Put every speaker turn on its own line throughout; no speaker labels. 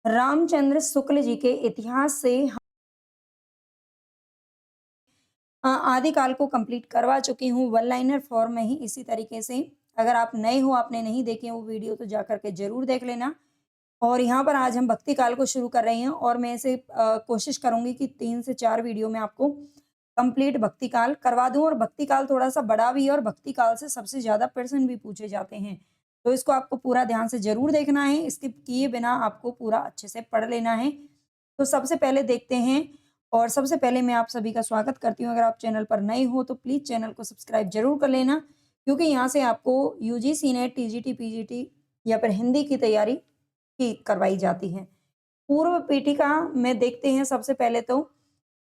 रामचंद्र शुक्ल जी के इतिहास से आदिकाल को कंप्लीट करवा चुकी हूँ वन लाइनर फॉर्म में ही। इसी तरीके से अगर आप नए हो, आपने नहीं देखे वो वीडियो, तो जा करके जरूर देख लेना। और यहाँ पर आज हम भक्ति काल को शुरू कर रहे हैं और मैं इसे कोशिश करूंगी कि 3 से 4 वीडियो में आपको कंप्लीट भक्ति काल करवा दूं। और भक्ति काल थोड़ा सा बड़ा भी है और भक्ति काल से सबसे ज्यादा प्रश्न भी पूछे जाते हैं, तो इसको आपको पूरा ध्यान से जरूर देखना है। स्किप किए बिना आपको पूरा अच्छे से पढ़ लेना है। तो सबसे पहले देखते हैं। और सबसे पहले मैं आप सभी का स्वागत करती हूँ। अगर आप चैनल पर नए हो तो प्लीज चैनल को सब्सक्राइब जरूर कर लेना, क्योंकि यहाँ से आपको यूजीसी नेट, टीजीटी, पीजीटी या फिर हिंदी की तैयारी की करवाई जाती है। पूर्व पीठिका में देखते हैं। सबसे पहले तो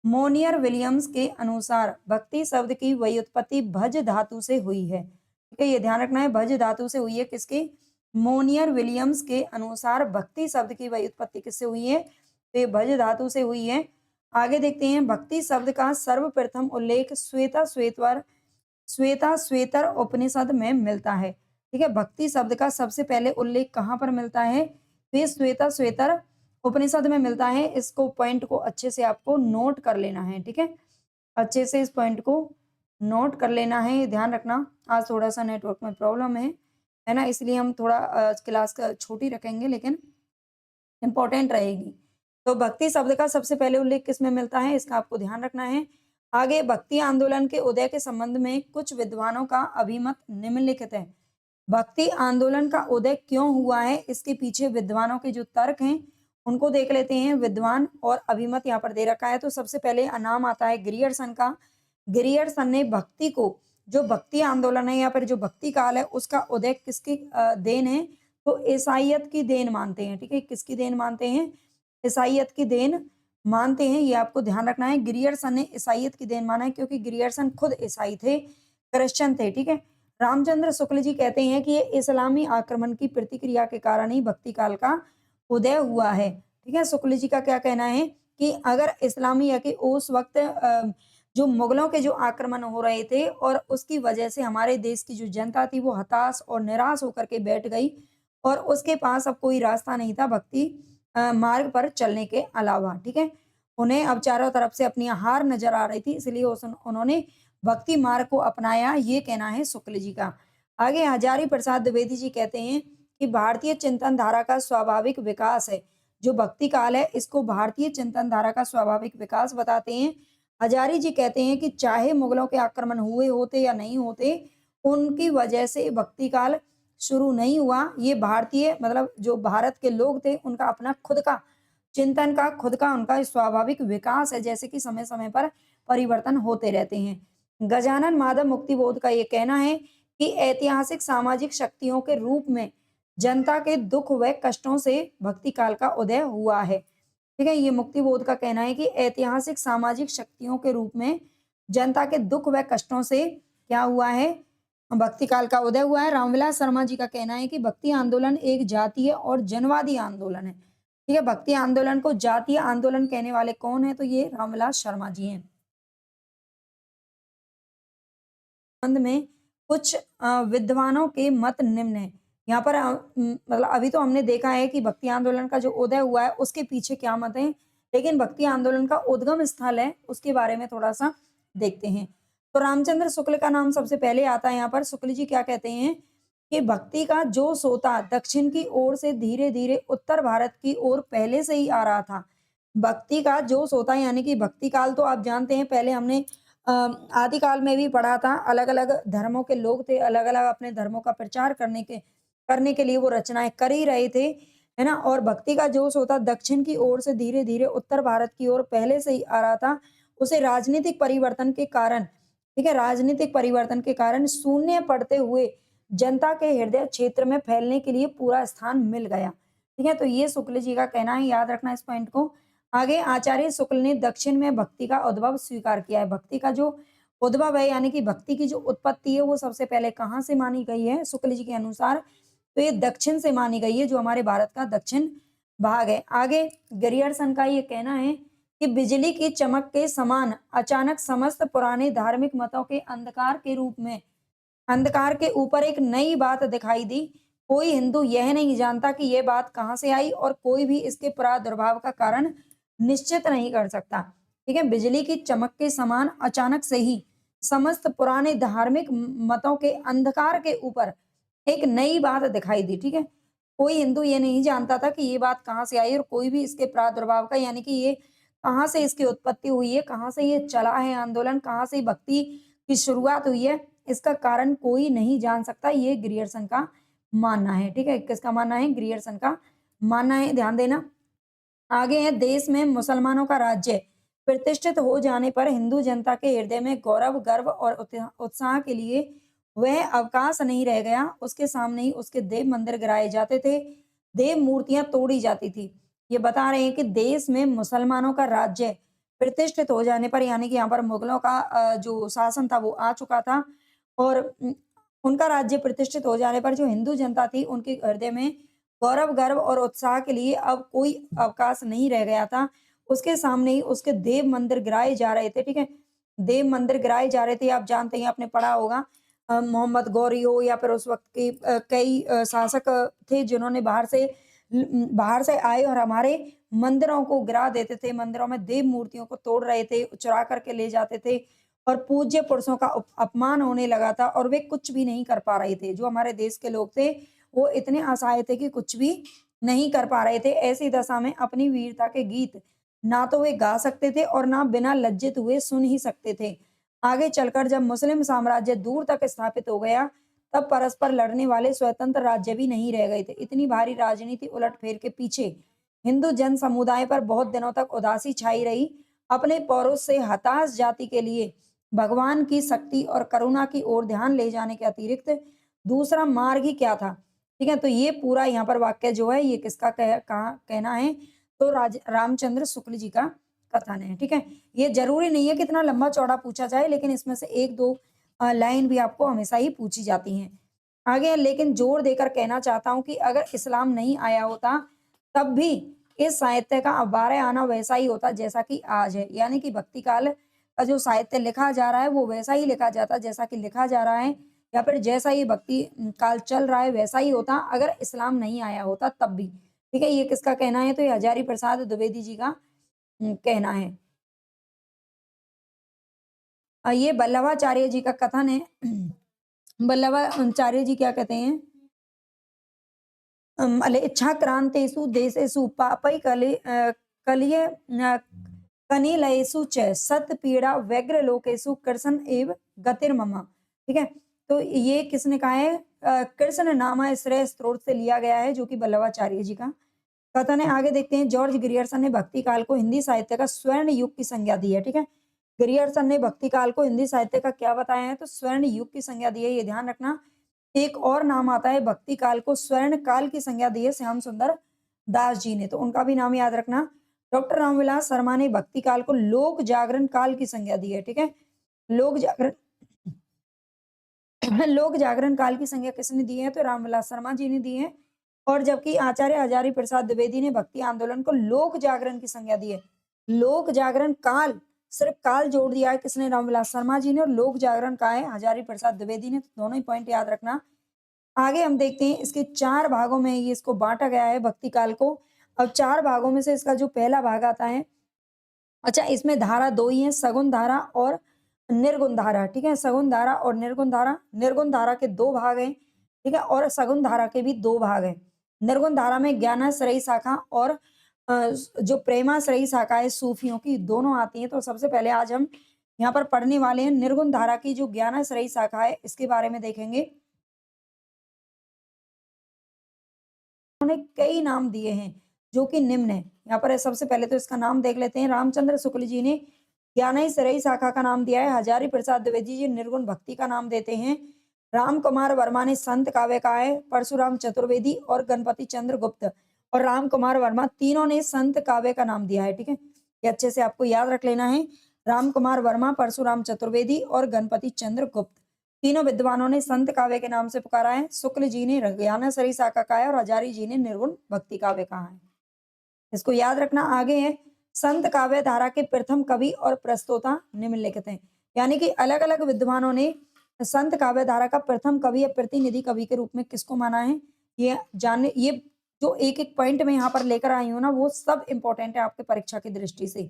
मोनियर विलियम्स के अनुसार भक्ति शब्द की व्युत्पत्ति भज धातु से हुई है। ठीक है, ये ध्यान रखना है, भज धातु से हुई है। किसके? मोनियर विलियम्स के अनुसार भक्ति शब्द की व्युत्पत्ति किससे हुई है? तो ये भज धातु से हुई है। आगे देखते हैं, भक्ति शब्द का सर्वप्रथम उल्लेख श्वेता श्वेतर उपनिषद में मिलता है। ठीक है, भक्ति शब्द का सबसे पहले उल्लेख कहाँ पर मिलता है? तो ये श्वेता श्वेतर उपनिषद में मिलता है। इसको पॉइंट को अच्छे से आपको नोट कर लेना है। ठीक है, अच्छे से इस पॉइंट को नोट कर लेना है, ध्यान रखना। आज थोड़ा सा नेटवर्क में प्रॉब्लम है ना, इसलिए हम थोड़ा क्लास का छोटी रखेंगे, लेकिन इंपॉर्टेंट रहेगी। तो भक्ति शब्द का सबसे पहले उल्लेख किसमें मिलता है, इसका आपको ध्यान रखना है। आगे, भक्ति आंदोलन के उदय के संबंध में कुछ विद्वानों का अभिमत निम्नलिखित है। भक्ति आंदोलन का उदय क्यों हुआ है, इसके पीछे विद्वानों के जो तर्क हैं उनको देख लेते हैं। विद्वान और अभिमत यहाँ पर दे रखा है। तो सबसे पहले नाम आता है ग्रियर्सन का। ग्रियर्सन ने भक्ति को, जो भक्ति आंदोलन है या फिर जो भक्ति काल है, उसका उदय किसकी देन है? तो ईसाइयत की देन मानते हैं। ठीक है, किसकी देन मानते हैं? ईसाइयत की देन मानते हैं। ये आपको ध्यान रखना है। ग्रियर्सन ने ईसाइयत की देन माना है, क्योंकि ग्रियर्सन खुद ईसाई थे, क्रिश्चियन थे। ठीक है, रामचंद्र शुक्ल जी कहते हैं कि ये इस्लामी आक्रमण की प्रतिक्रिया के कारण ही भक्ति काल का उदय हुआ है। ठीक है, शुक्ल जी का क्या कहना है कि अगर इस्लामी या कि उस वक्त जो मुगलों के जो आक्रमण हो रहे थे और उसकी वजह से हमारे देश की जो जनता थी वो हताश और निराश होकर के बैठ गई, और उसके पास अब कोई रास्ता नहीं था भक्ति मार्ग पर चलने के अलावा। ठीक है, उन्हें अब चारों तरफ से अपनी हार नजर आ रही थी, इसलिए उन्होंने भक्ति मार्ग को अपनाया। ये कहना है शुक्ल जी का। आगे हजारी प्रसाद द्विवेदी जी कहते हैं कि भारतीय चिंतन धारा का स्वाभाविक विकास है। जो भक्ति काल है, इसको भारतीय चिंतन धारा का स्वाभाविक विकास बताते हैं। हजारी जी कहते हैं कि चाहे मुगलों के आक्रमण हुए होते या नहीं होते, उनकी वजह से भक्ति काल शुरू नहीं हुआ। ये भारतीय, मतलब जो भारत के लोग थे, उनका अपना खुद का चिंतन का, खुद का उनका स्वाभाविक विकास है, जैसे कि समय समय पर परिवर्तन होते रहते हैं। गजानन माधव मुक्तिबोध का ये कहना है कि ऐतिहासिक सामाजिक शक्तियों के रूप में जनता के दुख व कष्टों से भक्ति काल का उदय हुआ है। ठीक है, ये मुक्तिबोध का कहना है कि ऐतिहासिक सामाजिक शक्तियों के रूप में जनता के दुख व कष्टों से क्या हुआ है? भक्ति काल का उदय हुआ है। रामविलास शर्मा जी का कहना है कि भक्ति आंदोलन एक जातीय और जनवादी आंदोलन है। ठीक है, भक्ति आंदोलन को जातीय आंदोलन कहने वाले कौन है? तो ये रामविलास शर्मा जी हैं। संबंध में कुछ विद्वानों के मत निम्न है। यहाँ पर मतलब अभी तो हमने देखा है कि भक्ति आंदोलन का जो उदय हुआ है उसके पीछे क्या मत है, लेकिन भक्ति आंदोलन का उद्गम स्थल है उसके बारे में थोड़ा सा देखते हैं। तो रामचंद्र शुक्ल का नाम सबसे पहले आता है। यहाँ पर शुक्ल जी क्या कहते हैं कि भक्ति का जो सोता दक्षिण की ओर से धीरे धीरे उत्तर भारत की ओर पहले से ही आ रहा था। भक्ति का जो सोता, यानी कि भक्ति काल तो आप जानते हैं, पहले हमने आदिकाल में भी पढ़ा था। अलग अलग धर्मों के लोग थे, अलग अलग अपने धर्मों का प्रचार करने के लिए वो रचनाएं कर ही रहे थे, है ना। और भक्ति का जोश होता दक्षिण की ओर से धीरे धीरे उत्तर भारत की ओर पहले से ही आ रहा था। उसे राजनीतिक परिवर्तन के कारण, ठीक है, राजनीतिक परिवर्तन के कारण शून्य पड़ते हुए जनता के हृदय क्षेत्र में फैलने के लिए पूरा स्थान मिल गया। ठीक है, तो ये शुक्ल जी का कहना है, याद रखना इस पॉइंट को। आगे, आचार्य शुक्ल ने दक्षिण में भक्ति का उद्भव स्वीकार किया है। भक्ति का जो उद्भव है, यानी कि भक्ति की जो उत्पत्ति है, वो सबसे पहले कहाँ से मानी गई है शुक्ल जी के अनुसार? तो ये दक्षिण से मानी गई है, जो हमारे भारत का दक्षिण भाग है। आगे, गरियर्सन का ये कहना है कि बिजली की चमक के समान अचानक समस्त पुराने धार्मिक मतों के अंधकार के ऊपर एक नई बात दिखाई दी कोई हिंदू यह नहीं जानता कि ये बात कहाँ से आई और कोई भी इसके प्रादुर्भाव का कारण निश्चित नहीं कर सकता। ठीक है, बिजली की चमक के समान अचानक से ही समस्त पुराने धार्मिक मतों के अंधकार के ऊपर एक नई बात दिखाई दी। ठीक है, कोई हिंदू ये नहीं जानता था कि ये बात कहाँ से आई और कोई भी इसके प्रादुर्भाव का यानी कि ये कहाँ से इसकी उत्पत्ति हुई है, कहाँ से ये चला है आंदोलन, कहाँ से भक्ति की शुरुआत हुई है, इसका कारण कोई नहीं जान सकता। ये ग्रियर्सन का मानना है। ठीक है, किसका मानना है? ग्रियर्सन का मानना है, ध्यान देना। आगे है, देश में मुसलमानों का राज्य प्रतिष्ठित हो जाने पर हिंदू जनता के हृदय में गौरव, गर्व और उत्साह के लिए वह अवकाश नहीं रह गया। उसके सामने ही उसके देव मंदिर गिराए जाते थे, देव मूर्तियां तोड़ी जाती थी। ये बता रहे हैं कि देश में मुसलमानों का राज्य प्रतिष्ठित हो जाने पर यानी कि यहाँ पर मुगलों का जो शासन था वो आ चुका था और उनका राज्य प्रतिष्ठित हो जाने पर जो हिंदू जनता थी उनके हृदय में गौरव, गर्व और उत्साह के लिए अब कोई अवकाश नहीं रह गया था। उसके सामने ही उसके देव मंदिर गिराए जा रहे थे। ठीक है, देव मंदिर गिराए जा रहे थे। आप जानते हैं, आपने पढ़ा होगा, मोहम्मद गौरी हो या फिर उस वक्त के कई शासक थे जिन्होंने बाहर से आए और हमारे मंदिरों को गिरा देते थे, मंदिरों में देव मूर्तियों को तोड़ रहे थे, चुरा करके ले जाते थे और पूज्य पुरुषों का अपमान होने लगा था और वे कुछ भी नहीं कर पा रहे थे। जो हमारे देश के लोग थे वो इतने असहाय थे कि कुछ भी नहीं कर पा रहे थे। ऐसी दशा में अपनी वीरता के गीत ना तो वे गा सकते थे और ना बिना लज्जित हुए सुन ही सकते थे। आगे चलकर जब मुस्लिम साम्राज्य दूर तक स्थापित हो गया, तब परस्पर लड़ने वाले स्वतंत्र राज्य भी नहीं रह गए थे। इतनी भारी राजनीति उलटफेर के पीछे हिंदू जन समुदाय पर बहुत दिनों तक उदासी छाई रही। अपने पौरुष से हताश जाति के लिए भगवान की शक्ति और करुणा की ओर ध्यान ले जाने के अतिरिक्त दूसरा मार्ग ही क्या था? ठीक है, तो ये पूरा यहाँ पर वाक्य जो है ये किसका कहना है? तो रामचंद्र शुक्ल जी का कथन है। ठीक है, ये जरूरी नहीं है कि इतना लंबा चौड़ा पूछा जाए, लेकिन इसमें से एक दो लाइन भी आपको हमेशा ही पूछी जाती हैं। आगे है, लेकिन जोर देकर कहना चाहता हूं कि अगर इस्लाम नहीं आया होता तब भी इस साहित्य का अब बारह आना वैसा ही होता जैसा कि आज है। यानी कि भक्ति काल का जो साहित्य लिखा जा रहा है वो वैसा ही लिखा जाता जैसा कि लिखा जा रहा है, या फिर जैसा ये भक्ति काल चल रहा है वैसा ही होता अगर इस्लाम नहीं आया होता तब भी। ठीक है, ये किसका कहना है? तो ये हजारी प्रसाद द्विवेदी जी का कहना है। ये वल्लभाचार्य जी का कथन है। वल्लभाचार्य जी क्या कहते हैं? इच्छाक्रांतेषु देशेषु पापै कलये कनिलयेषु च सत्पीडा व्यग्रलोकेषु कृष्ण एव गतिर्मम। ठीक है, तो ये किसने कहा है? कृष्ण नामाश्रय स्रोत से लिया गया है, जो कि वल्लभाचार्य जी का कथन है। आगे देखते हैं, जॉर्ज ग्रियर्सन ने भक्ति काल को हिंदी साहित्य का स्वर्ण युग की संज्ञा दी है। ठीक है, ग्रियर्सन ने भक्ति काल को हिंदी साहित्य का क्या बताया है? तो स्वर्ण युग की संज्ञा दी है, ये ध्यान रखना। एक और नाम आता है भक्ति काल को स्वर्ण काल की संज्ञा दी है श्याम सुंदर दास जी ने, तो उनका भी नाम याद रखना। डॉक्टर रामविलास शर्मा ने भक्ति काल को लोक जागरण काल की संज्ञा दी है। ठीक है, लोक जागरण लोक जागरण काल की संज्ञा किसने दी है? तो रामविलास शर्मा जी ने दी है। और जबकि आचार्य हजारी प्रसाद द्विवेदी ने भक्ति आंदोलन को लोक जागरण की संज्ञा दी है। लोक जागरण काल, सिर्फ काल जोड़ दिया है किसने? रामविलास शर्मा जी ने, और लोक जागरण का है हजारी प्रसाद द्विवेदी ने। तो दोनों ही पॉइंट याद रखना। आगे हम देखते हैं, इसके चार भागों में ये इसको बांटा गया है भक्ति काल को। अब चार भागों में से इसका जो पहला भाग आता है, अच्छा इसमें धारा दो ही है, सगुन धारा और निर्गुण धारा। ठीक है, सगुन धारा और निर्गुण धारा। निर्गुण धारा के दो भाग हैं। ठीक है, और सगुन धारा के भी दो भाग हैं। निर्गुण धारा में ज्ञानाश्रयी शाखा और जो प्रेमाश्रयी शाखा है सूफियों की, दोनों आती हैं। तो सबसे पहले आज हम यहाँ पर पढ़ने वाले हैं निर्गुण धारा की जो ज्ञानाश्रयी शाखा है, इसके बारे में देखेंगे। उन्होंने कई नाम दिए हैं जो कि निम्न है। यहाँ पर सबसे पहले तो इसका नाम देख लेते हैं। रामचंद्र शुक्ल जी ने ज्ञानेश्वरी शाखा का नाम दिया है। हजारी प्रसाद द्विवेदी जी निर्गुण भक्ति का नाम देते हैं। राम कुमार वर्मा ने संत काव्य का है। परशुराम चतुर्वेदी और गणपति चंद्र गुप्त और राम कुमार वर्मा तीनों ने संत काव्य का नाम दिया है। ठीक है, ये अच्छे से आपको याद रख लेना है। राम कुमार वर्मा, परशुराम चतुर्वेदी और गणपति चंद्र गुप्त तीनों विद्वानों ने संत काव्य के नाम से पुकारा है। शुक्ल जी ने ज्ञानेश्वरी शाखा का है और हजारी जी ने निर्गुण भक्ति काव्य कहा है। इसको याद रखना। आगे है, संत काव्य धारा के प्रथम कवि और प्रस्तोता निम्नलिखित हैं। यानी कि अलग अलग विद्वानों ने संत काव्य धारा का प्रथम कवि या प्रतिनिधि कवि के रूप में किसको माना है? ये जानने, ये जो एक-एक पॉइंट मैं यहाँ पर लेकर आई हूँ ना, वो सब इम्पोर्टेंट है आपके परीक्षा की दृष्टि से,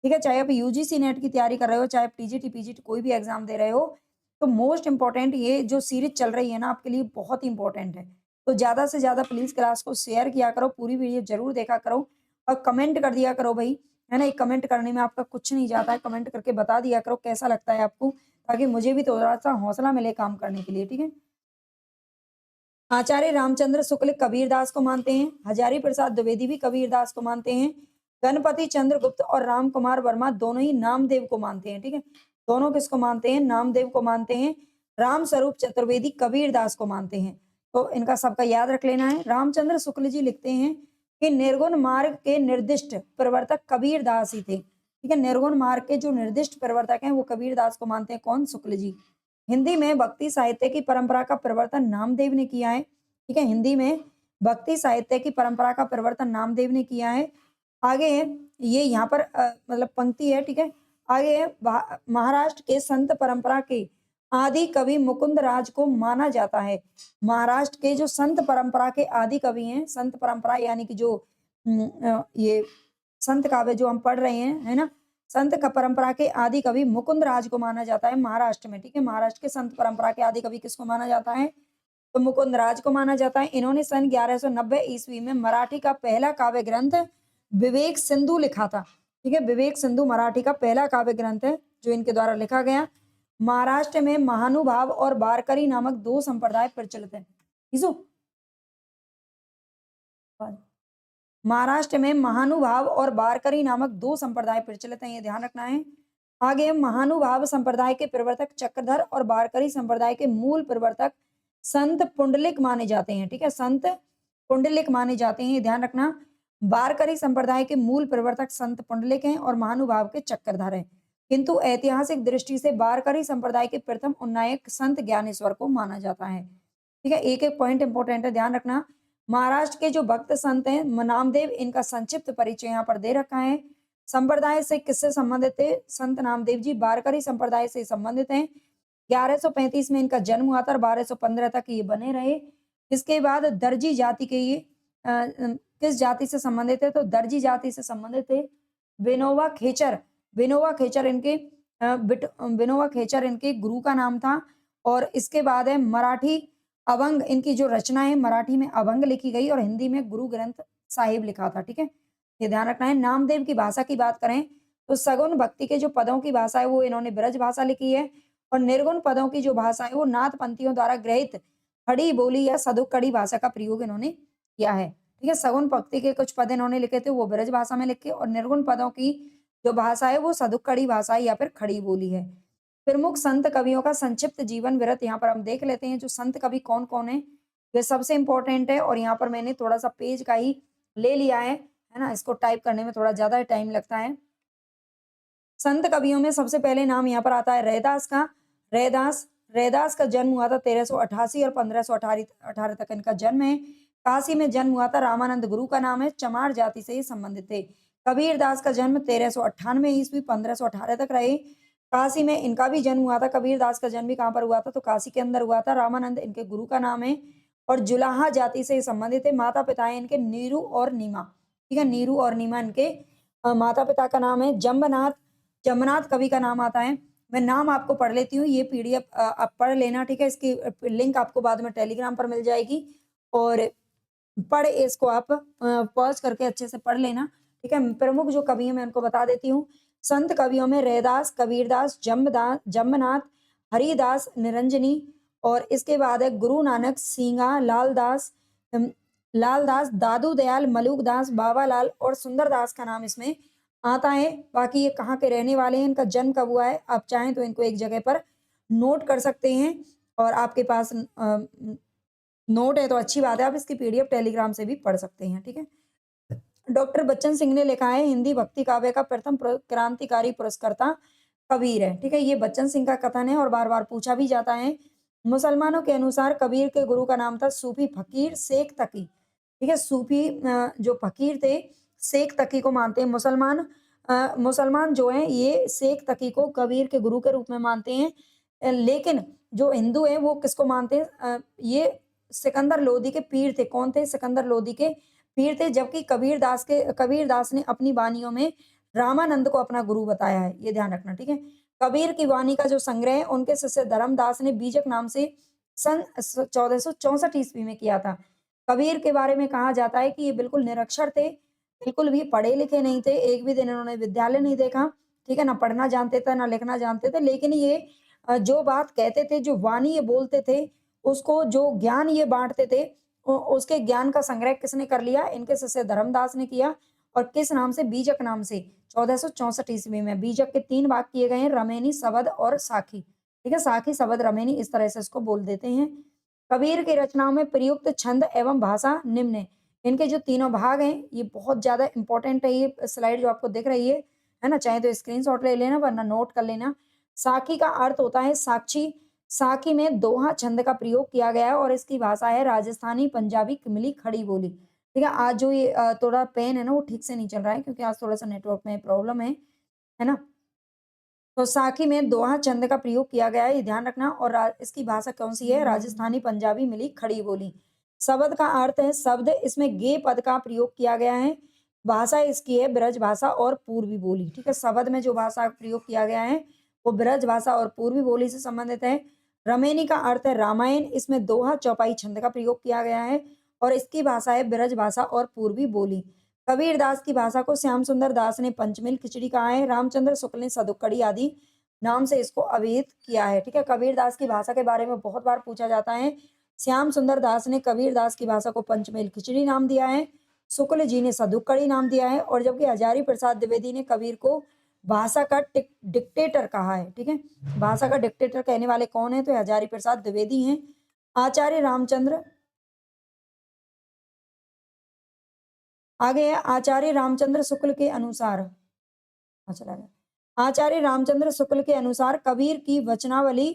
ठीक है? चाहे आप यूजीसी नेट की तैयारी कर रहे हो, चाहे आप टीजीटी, पीजीटी कोई भी एग्ज़ाम दे रहे हो, तो मोस्ट इम्पोर्टेंट ये जो सीरीज़ चल रही है ना, आपके लिए बहुत ही इम्पोर्टेंट है। तो ज़्यादा से ज़्यादा प्लीज़ क्लास को शेयर किया करो, पूरी वीडियो ज़रूर देखा करो और कमेंट कर दिया करो भई, है ना? एक कमेंट करने में आपका कुछ नहीं जाता है, कमेंट करके बता दिया करो कैसा लगता है आपको, ताकि मुझे भी थोड़ा-सा हौसला मिले काम करने के लिए, ठीक है? आचार्य रामचंद्र शुक्ल कबीरदास को मानते हैं, हजारी प्रसाद द्विवेदी भी कबीरदास को मानते हैं, गणपति चंद्रगुप्त और राम कुमार वर्मा दोनों ही नामदेव को मानते हैं, ठीक है? दोनों किसको मानते हैं? नामदेव को मानते हैं। राम स्वरूप चतुर्वेदी कबीरदास को मानते हैं। तो इनका सबका याद रख लेना है। रामचंद्र शुक्ल जी लिखते हैं कि निर्गुण मार्ग के निर्दिष्ट प्रवर्तक कबीरदास ही थे, ठीक है? निर्गुण मार्ग के जो निर्दिष्ट प्रवर्तक हैं वो कबीरदास को मानते हैं। कौन? शुक्ल जी। हिंदी में भक्ति साहित्य की परंपरा का प्रवर्तन नामदेव ने किया है, ठीक है? हिंदी में भक्ति साहित्य की परंपरा का प्रवर्तन नामदेव ने किया है। आगे है, ये यहाँ पर मतलब पंक्ति है, ठीक है? आगे है, महाराष्ट्र के संत परंपरा के आदि कवि मुकुंद राज को माना जाता है। महाराष्ट्र के जो संत परंपरा के आदि कवि हैं, संत परंपरा यानी कि जो ये संत काव्य जो हम पढ़ रहे हैं, है ना? संत का परंपरा के आदि कवि मुकुंद राज को माना जाता है महाराष्ट्र में, ठीक है? महाराष्ट्र के संत परंपरा के आदि कवि किसको माना जाता है? तो मुकुंद राज को माना जाता है। इन्होंने सन 1190 ईस्वी में मराठी का पहला काव्य ग्रंथ विवेक सिंधु लिखा था, ठीक है? विवेक सिंधु मराठी का पहला काव्य ग्रंथ है जो इनके द्वारा लिखा गया। महाराष्ट्र में महानुभाव और वारकरी नामक 2 संप्रदाय प्रचलित हैं। किसु? महाराष्ट्र में महानुभाव और वारकरी नामक 2 संप्रदाय प्रचलित हैं, ये ध्यान रखना है। आगे महानुभाव संप्रदाय के प्रवर्तक चक्रधर और वारकरी संप्रदाय के मूल प्रवर्तक संत पुंडलिक माने जाते हैं, ठीक है? संत पुंडलिक माने जाते हैं, ये ध्यान रखना। वारकरी संप्रदाय के मूल प्रवर्तक संत पुंडलिक हैं और महानुभाव के चक्रधर हैं। किंतु ऐतिहासिक दृष्टि से वारकरी संप्रदाय के प्रथम उन्नायक संत ज्ञानेश्वर को माना जाता है, ठीक है? एक-एक पॉइंट इंपॉर्टेंट है, ध्यान रखना। महाराष्ट्र के जो भक्त संत हैं नामदेव, इनका संक्षिप्त परिचय यहाँ पर दे रखा है। संप्रदाय से किससे संबंधित थे? संत नामदेव जी वारकरी संप्रदाय से संबंधित हैं। 1135 में इनका जन्म हुआ था और 1215 तक ये बने रहे। इसके बाद दर्जी जाति के ये किस जाति से संबंधित है? तो दर्जी जाति से संबंधित थे। विनोबा खेचर, विनोबा खेचर इनके विनोबा खेचर इनके गुरु का नाम था। और इसके बाद है मराठी अभंग, इनकी जो रचना है मराठी में अभंग लिखी गई और हिंदी में गुरु ग्रंथ साहिब लिखा था, ठीक है? ये ध्यान रखना है। नामदेव की भाषा की बात करें तो सगुन भक्ति के जो पदों की भाषा है वो इन्होंने ब्रज भाषा लिखी है और निर्गुण पदों की जो भाषा है वो नाथ पंथियों द्वारा गृहीत खड़ी बोली या सदुक्कड़ी भाषा का प्रयोग इन्होंने किया है, ठीक है? सगुन भक्ति के कुछ पद इन्होंने लिखे थे वो ब्रज भाषा में लिखे और निर्गुण पदों की जो भाषा है वो सदुक्कड़ी भाषा या फिर खड़ी बोली है। प्रमुख संत कवियों का संक्षिप्त जीवन वृत्त यहाँ पर हम देख लेते हैं। जो संत कवि कौन-कौन है, ये सबसे इम्पोर्टेंट है और यहाँ पर मैंने थोड़ा-सा पेज का ही ले लिया है ना? इसको टाइप करने में थोड़ा ज़्यादा टाइम लगता है। संत कवियों में सबसे पहले नाम यहाँ पर आता है रैदास का। रैदास, रैदास का जन्म हुआ था 1388 और 1518 तक इनका जन्म है। काशी में जन्म हुआ था। रामानंद गुरु का नाम है। चमार जाति से ये संबंधित थे। कबीरदास का जन्म 1398 ईस्वी 1518 तक रहे। काशी में इनका भी जन्म हुआ था। कबीरदास का जन्म भी कहाँ पर हुआ था? तो काशी के अंदर हुआ था। रामानंद इनके गुरु का नाम है और जुलाहा जाति से संबंधित है। माता पिता है इनके नीरू और नीमा, ठीक है? नीरू और नीमा इनके माता पिता का नाम है। जम्बनाथ, जम्बनाथ कवि का नाम आता है। मैं नाम आपको पढ़ लेती हूँ, ये पीडीएफ आप पढ़ लेना, ठीक है? इसकी लिंक आपको बाद में टेलीग्राम पर मिल जाएगी और पढ़ इसको आप पॉज़ करके अच्छे से पढ़ लेना, ठीक है? प्रमुख जो कवि हैं मैं उनको बता देती हूँ। संत कवियों में रैदास, कबीरदास, जम्बनाथ, हरिदास, निरंजनी और इसके बाद है गुरु नानक, सींगा, लालदास, दादू दयाल, मलूकदास, बाबालाल और सुंदरदास का नाम इसमें आता है। बाकी ये कहाँ के रहने वाले हैं, इनका जन्म कब हुआ है, आप चाहें तो इनको एक जगह पर नोट कर सकते हैं और आपके पास नोट है तो अच्छी बात है, आप इसकी पीडीएफ टेलीग्राम से भी पढ़ सकते हैं, ठीक है? डॉक्टर बच्चन सिंह ने लिखा है हिंदी भक्ति काव्य का प्रथम क्रांतिकारी पुरस्कर्ता कबीर है, ठीक है? ये बच्चन सिंह का कथन है और बार-बार पूछा भी जाता है। मुसलमानों के अनुसार कबीर के गुरु का नाम था सूफी फकीर शेख तकी, ठीक है? सूफी जो फकीर थे शेख तकी को मानते हैं मुसलमान। मुसलमान जो हैं ये शेख तकी को कबीर के गुरु के रूप में मानते हैं। लेकिन जो हिंदू हैं वो किसको मानते हैं? ये सिकंदर लोदी के पीर थे। कौन थे? सिकंदर लोदी के पीर थे, जबकि कबीरदास ने अपनी वानियों में रामानंद को अपना गुरु बताया है, ये ध्यान रखना, ठीक है? कबीर की वाणी का जो संग्रह है, उनके शिष्य धर्मदास ने बीजक नाम से सन 1464 ईस्वी में किया था। कबीर के बारे में कहा जाता है कि ये बिल्कुल निरक्षर थे, बिल्कुल भी पढ़े-लिखे नहीं थे, एक भी दिन इन्होंने विद्यालय नहीं देखा, ठीक है? ना पढ़ना जानते थे, ना लिखना जानते थे, लेकिन ये जो बात कहते थे, जो वाणी ये बोलते थे, उसको जो ज्ञान ये बाँटते थे, उसके ज्ञान का संग्रह किसने कर लिया? इनके शिष्य धर्मदास ने किया और किस नाम से? बीजक नाम से 1464 ईस्वी में। बीजक के 3 भाग किए गए हैं, रमेनी, शबद और साखी, ठीक है? साखी, शबद, रमेनी इस तरह से इसको बोल देते हैं। कबीर की रचनाओं में प्रयुक्त छंद एवं भाषा निम्न है। इनके जो तीनों भाग हैं, ये बहुत ज़्यादा इम्पोर्टेंट है, ये स्लाइड जो आपको दिख रही है ना? चाहे तो स्क्रीनशॉट ले लेना वरना नोट कर लेना। साखी का अर्थ होता है साक्षी। साखी में दोहा छंद का प्रयोग किया गया है और इसकी भाषा है राजस्थानी, पंजाबी, किमली, खड़ी बोली। ठीक है? आज जो ये थोड़ा पेन है ना वो ठीक से नहीं चल रहा है क्योंकि आज थोड़ा-सा नेटवर्क में प्रॉब्लम है ना? तो साखी में दोहा छंद का प्रयोग किया गया है, ये ध्यान रखना और इसकी भाषा कौन-सी है? राजस्थानी, पंजाबी, मिली, खड़ी बोली। शब्द का अर्थ है शब्द, इसमें गे पद का प्रयोग किया गया है। भाषा इसकी है ब्रज भाषा और पूर्वी बोली, ठीक है? शब्द में जो भाषा का प्रयोग किया गया है, वो ब्रज भाषा और पूर्वी बोली से संबंधित है। रमेनी का अर्थ है रामायण, इसमें दोहा, चौपाई छंद का प्रयोग किया गया है और इसकी भाषा है ब्रज भाषा और पूर्वी बोली। कबीरदास की भाषा को श्याम सुंदर दास ने पंचमेल खिचड़ी कहा है, रामचंद्र शुक्ल ने सदुक्कड़ी आदि नाम से इसको अभिहित किया है, ठीक है? कबीरदास की भाषा के बारे में बहुत बार पूछा जाता है। श्याम सुंदर दास ने कबीरदास की भाषा को पंचमेल खिचड़ी नाम दिया है, शुक्ल जी ने सदुक्कड़ी नाम दिया है और जबकि हजारी प्रसाद द्विवेदी ने कबीर को भाषा का डिक्टेटर कहा है, ठीक है? भाषा का डिक्टेटर कहने वाले कौन है? तो हजारी प्रसाद द्विवेदी हैं। आचार्य रामचंद्र आगे है आचार्य रामचंद्र शुक्ल के अनुसार चला गया। आचार्य रामचंद्र शुक्ल के अनुसार कबीर की वचनावली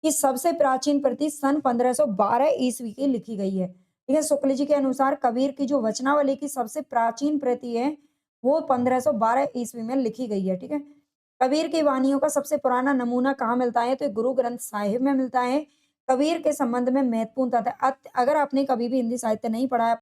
की सबसे प्राचीन प्रति सन 1512 ईस्वी की लिखी गई है, ठीक है? शुक्ल जी के अनुसार कबीर की जो वचनावली की सबसे प्राचीन प्रति है, वो 1512 ईस्वी में लिखी गई है, ठीक है? कबीर की वाणियों का सबसे पुराना नमूना कहाँ मिलता है? तो गुरु ग्रंथ साहिब में मिलता है। कबीर के संबंध में महत्वपूर्ण तथ्य अगर आपने कभी भी हिंदी साहित्य नहीं पढ़ा है